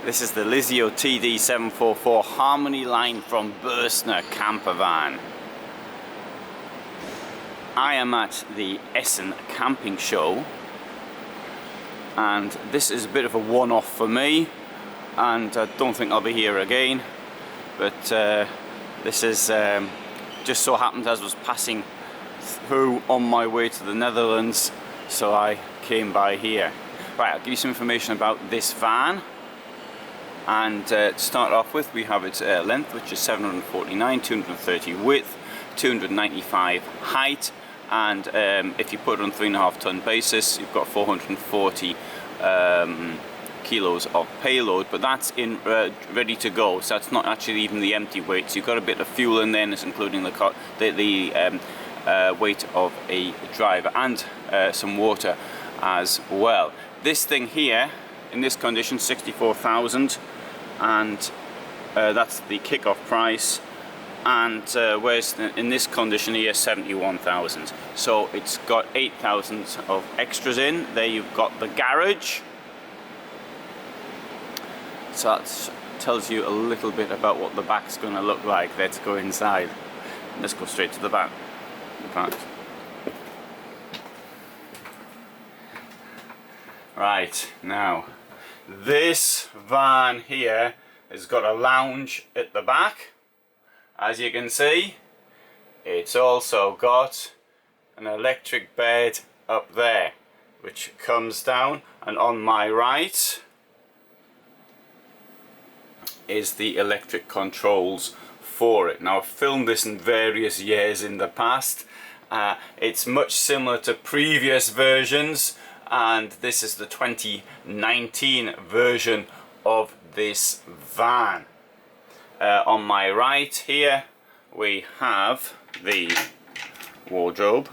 This is the Lyseo TD744 Harmony line from Buerstner camper van. I am at the Essen camping show, and this is a bit of a one-off for me, and I don't think I'll be here again. But this is just so happened as I was passing through on my way to the Netherlands, so I came by here. Right, I'll give you some information about this van. And to start off with, we have its length, which is 749, 230 width, 295 height, and if you put it on 3.5 ton basis, you've got 440 kilos of payload, but that's in ready to go, so that's not actually even the empty weight. So you've got a bit of fuel in there, and it's including the weight of a driver and some water as well. This thing here, in this condition, 64,000, and that's the kick-off price. And whereas in this condition here, 71,000. So it's got 8,000 of extras in. There you've got the garage. So that tells you a little bit about what the back's going to look like. Let's go inside. Let's go straight to the back. Right, now this van here has got a lounge at the back. As you can see, it's also got an electric bed up there, which comes down, and on my right is the electric controls for it. Now, I've filmed this in various years in the past. It's much similar to previous versions, and this is the 2019 version of this van. On my right here we have the wardrobe.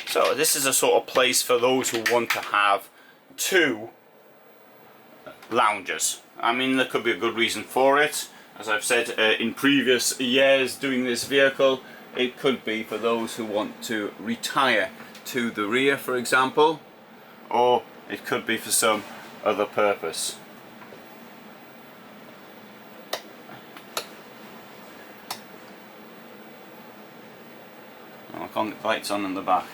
So this is a sort of place for those who want to have two lounges. I mean, there could be a good reason for it. As I've said in previous years doing this vehicle, it could be for those who want to retire to the rear, for example, or it could be for some other purpose. Oh, I can't get the lights on in the back.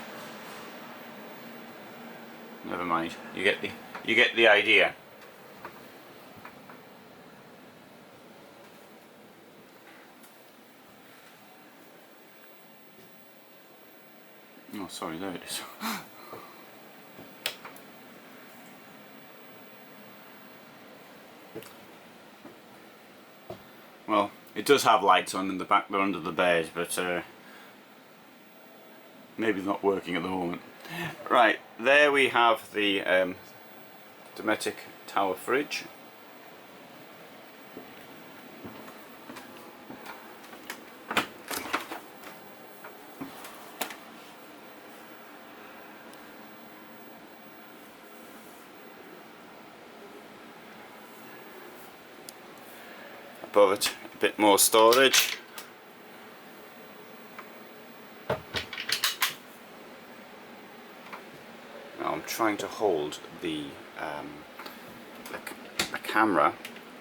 Never mind. You get the idea. Oh, sorry, there it is. Well, it does have lights on in the back, they're under the bed, but maybe not working at the moment. Right, there we have the Dometic tower fridge. Above it, a bit more storage. Now I'm trying to hold the camera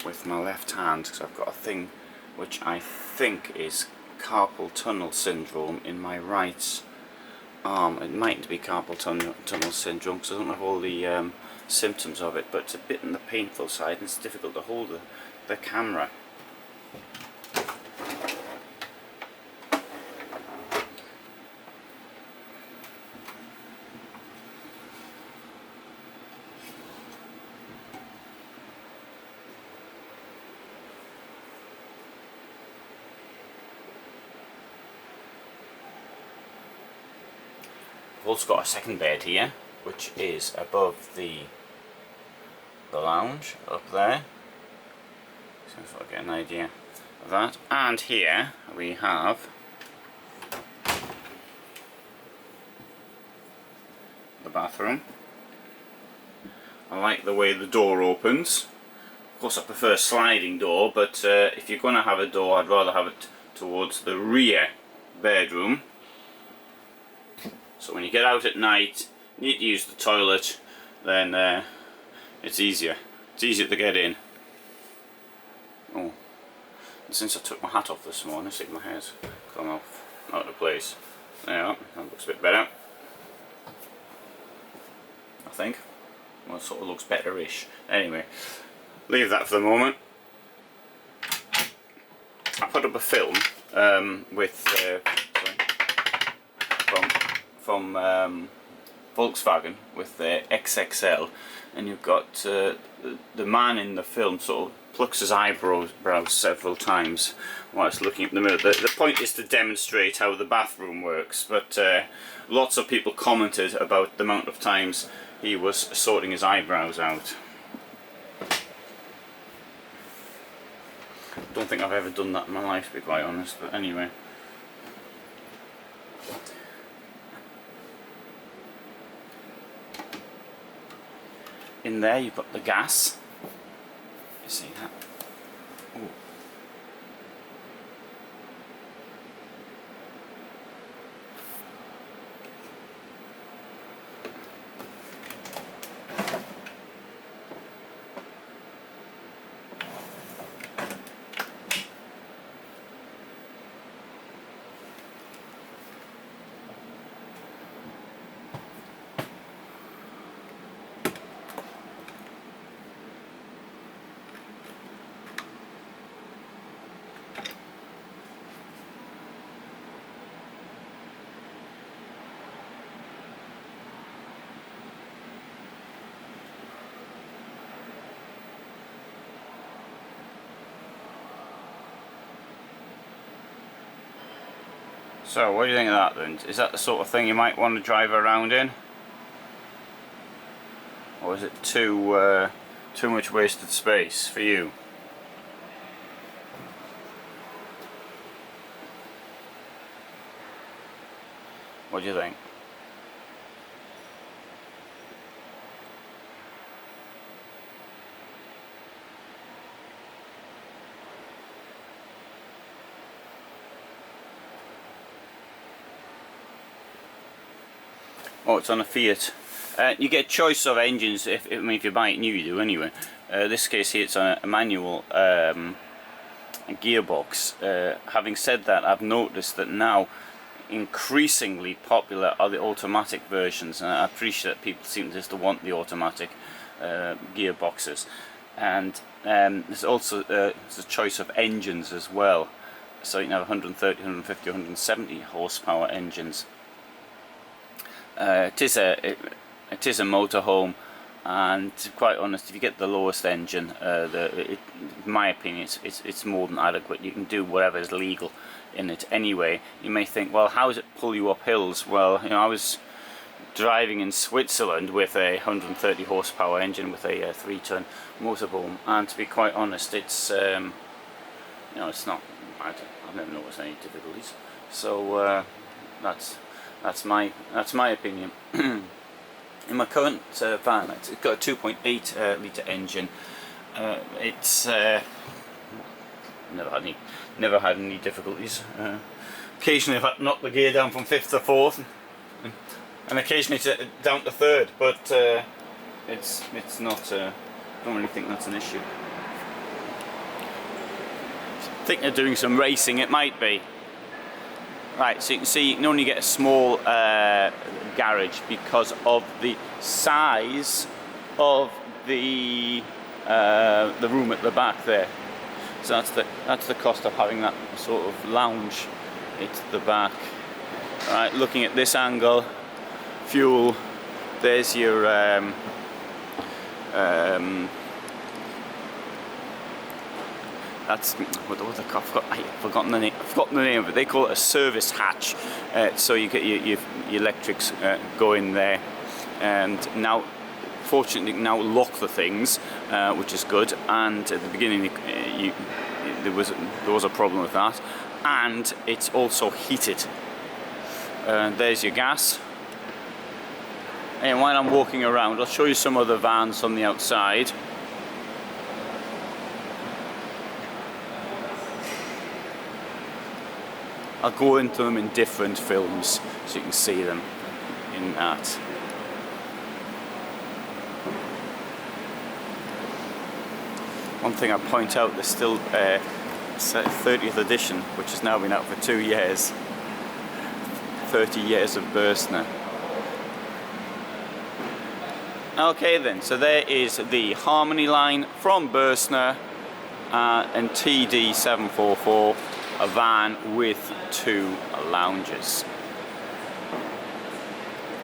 with my left hand, because I've got a thing which I think is carpal tunnel syndrome in my right arm. It mightn't be carpal tunnel syndrome because I don't have all the symptoms of it, but it's a bit on the painful side and it's difficult to hold the camera. I've also got a second bed here, which is above the lounge up there, so I get an idea of that. And here we have the bathroom. I like the way the door opens. Of course I prefer a sliding door, but if you're going to have a door, I'd rather have it towards the rear bedroom. So when you get out at night, you need to use the toilet, then it's easier. It's easier to get in. Oh, and since I took my hat off this morning, I see my hair's come off out of place. There, that looks a bit better, I think. Well, it sort of looks better-ish. Anyway, leave that for the moment. I put up a film with from Volkswagen with the XXL, and you've got the man in the film sort of plucks his eyebrows several times whilst looking at the mirror. The point is to demonstrate how the bathroom works, but lots of people commented about the amount of times he was sorting his eyebrows out. Don't think I've ever done that in my life, to be quite honest, but anyway. In there you've got the gas. You see that? Ooh. So, what do you think of that then? Is that the sort of thing you might want to drive around in? Or is it too much wasted space for you? What do you think? Oh, it's on a Fiat. You get a choice of engines if you buy it new, you do anyway. This case here, it's on a manual gearbox. Having said that, I've noticed that now increasingly popular are the automatic versions, and I appreciate that people seem just to want the automatic gearboxes. And there's also there's a choice of engines as well. So you can have 130, 150, 170 horsepower engines. It is a motorhome, and to be quite honest, if you get the lowest engine, in my opinion, it's more than adequate. You can do whatever is legal in it anyway. You may think, well, how does it pull you up hills? Well, you know, I was driving in Switzerland with a 130 horsepower engine with a 3-ton motorhome, and to be quite honest, it's you know, it's not bad. I've never noticed any difficulties. So that's my opinion. In my current van, it's got a 2.8 litre engine. It's never had any difficulties. Occasionally I've had to knock the gear down from 5th to 4th, and occasionally down to 3rd, but it's not. I don't really think that's an issue. I think they're doing some racing. It might be. Right, so you can see you can only get a small garage because of the size of the room at the back there. So that's the cost of having that sort of lounge at the back. Right, looking at this angle, fuel. There's your that's I've forgotten the name of it. They call it a service hatch. So you get your electrics go in there, and now, fortunately, you can now lock the things, which is good. And at the beginning, there was a problem with that, and it's also heated. There's your gas. And while I'm walking around, I'll show you some of the vans on the outside. I'll go into them in different films so you can see them in that. One thing I point out, there's still 30th edition, which has now been out for 2 years. 30 years of Buerstner. Okay then, so there is the Harmony line from Buerstner and TD744, a van with 2 lounges.